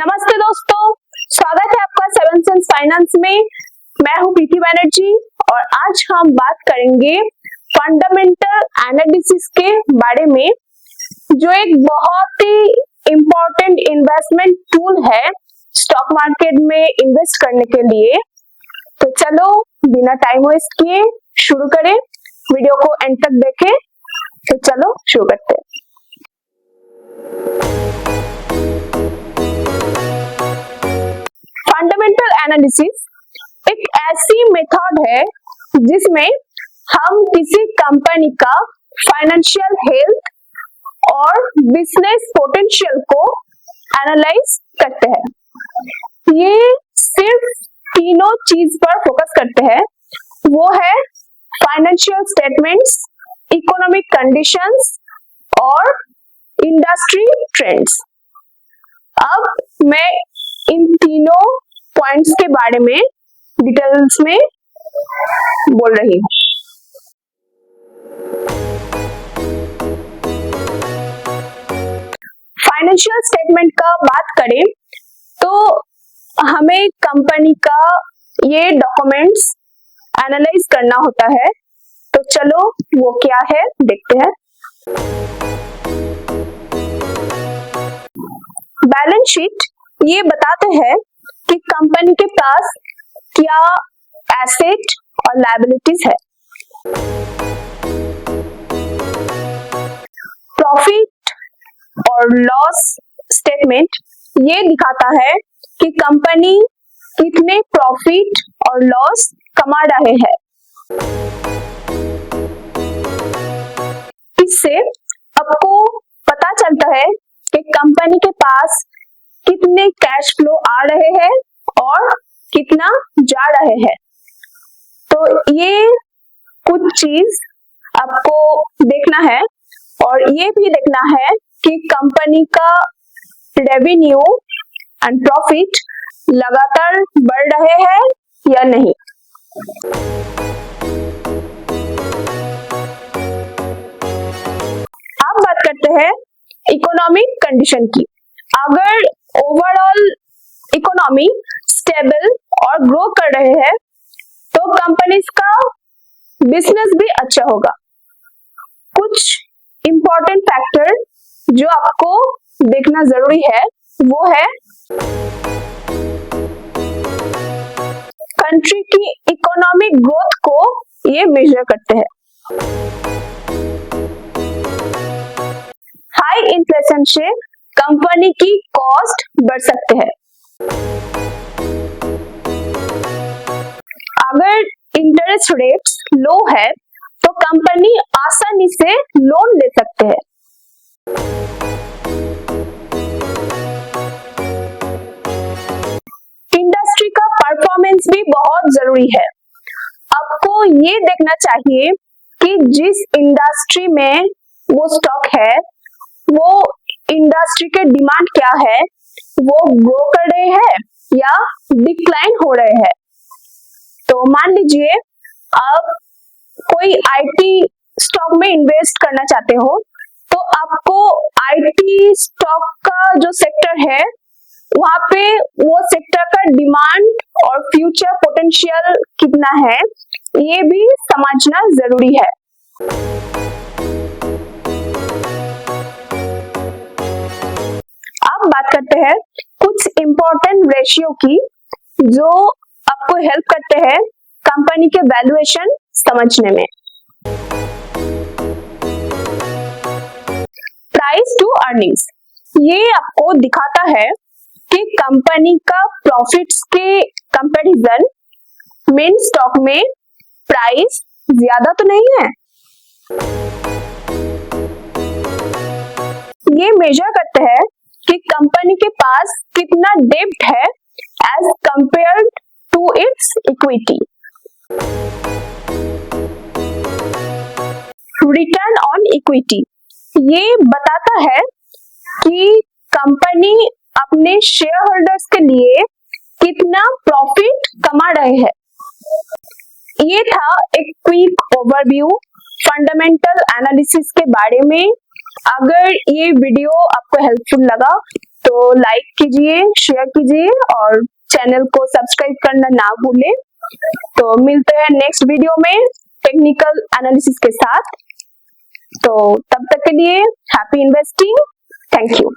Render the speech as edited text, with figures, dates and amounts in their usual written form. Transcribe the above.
नमस्ते दोस्तों, स्वागत है आपका सेवन सेंस फाइनेंस में। मैं हूं प्रीति बैनर्जी और आज हम बात करेंगे फंडामेंटल एनालिसिस के बारे में, जो एक बहुत ही इम्पोर्टेंट इन्वेस्टमेंट टूल है स्टॉक मार्केट में इन्वेस्ट करने के लिए। तो चलो बिना टाइम वेस्ट किए शुरू करें, वीडियो को एंड तक देखें। तो चलो शुरू करते हैं। फंडामेंटल एनालिसिस एक ऐसी मेथड है जिसमें हम किसी कंपनी का फाइनेंशियल हेल्थ और बिजनेस पोटेंशियल को एनालाइज करते हैं। ये सिर्फ तीनों चीज पर फोकस करते हैं, वो है फाइनेंशियल स्टेटमेंट्स, इकोनॉमिक कंडीशंस और इंडस्ट्री ट्रेंड्स। अब मैं इन तीनों पॉइंट्स के बारे में डिटेल्स में बोल रही हूँ। फाइनेंशियल स्टेटमेंट का बात करें तो हमें कंपनी का ये डॉक्यूमेंट्स एनालाइज करना होता है। तो चलो वो क्या है देखते हैं। बैलेंस शीट ये बताते हैं कि कंपनी के पास क्या एसेट और लायबिलिटीज है। प्रॉफिट और लॉस स्टेटमेंट ये दिखाता है कि कंपनी कितने प्रॉफिट और लॉस कमा रहे हैं। इससे आपको पता चलता है कि कंपनी के पास कितने कैश फ्लो आ रहे हैं और कितना जा रहे हैं। तो ये कुछ चीज आपको देखना है और ये भी देखना है कि कंपनी का रेवेन्यू एंड प्रॉफिट लगातार बढ़ रहे हैं या नहीं। अब बात करते हैं इकोनॉमिक कंडीशन की। अगर ओवरऑल इकोनॉमी स्टेबल और ग्रो कर रहे हैं तो कंपनीज का बिजनेस भी अच्छा होगा। कुछ इंपॉर्टेंट फैक्टर जो आपको देखना जरूरी है वो है कंट्री की इकोनॉमिक ग्रोथ को ये मेजर करते हैं। हाई इन्फ्लेशन से कंपनी की कॉस्ट बढ़ सकते हैं। अगर इंटरेस्ट रेट्स लो है तो कंपनी आसानी से लोन ले सकते हैं। इंडस्ट्री का परफॉर्मेंस भी बहुत जरूरी है। आपको ये देखना चाहिए कि जिस इंडस्ट्री में वो स्टॉक है वो इंडस्ट्री के डिमांड क्या है, वो ग्रो कर रहे हैं या डिक्लाइन हो रहे हैं। तो मान लीजिए आप कोई आईटी स्टॉक में इन्वेस्ट करना चाहते हो तो आपको आईटी स्टॉक का जो सेक्टर है वहां पे वो सेक्टर का डिमांड और फ्यूचर पोटेंशियल कितना है ये भी समझना जरूरी है। अब बात करते हैं कुछ इंपॉर्टेंट रेशियो की जो आपको हेल्प करते हैं कंपनी के वैल्यूएशन समझने में। प्राइस टू अर्निंग्स ये आपको दिखाता है कि कंपनी का प्रॉफिट्स के कंपैरिजन मेन स्टॉक में प्राइस ज्यादा तो नहीं है। ये मेजर करते हैं कि कंपनी के पास कितना डेब्ट है as compared to its equity. Return on equity ये बताता है कि कंपनी अपने शेयर होल्डर्स के लिए कितना प्रॉफिट कमा रहे हैं। ये था एक क्विक ओवरव्यू फंडामेंटल एनालिसिस के बारे में। अगर ये वीडियो आपको हेल्पफुल लगा तो लाइक कीजिए, शेयर कीजिए और चैनल को सब्सक्राइब करना ना भूलें। तो मिलते हैं नेक्स्ट वीडियो में टेक्निकल एनालिसिस के साथ। तो तब तक के लिए हैप्पी इन्वेस्टिंग। Thank you.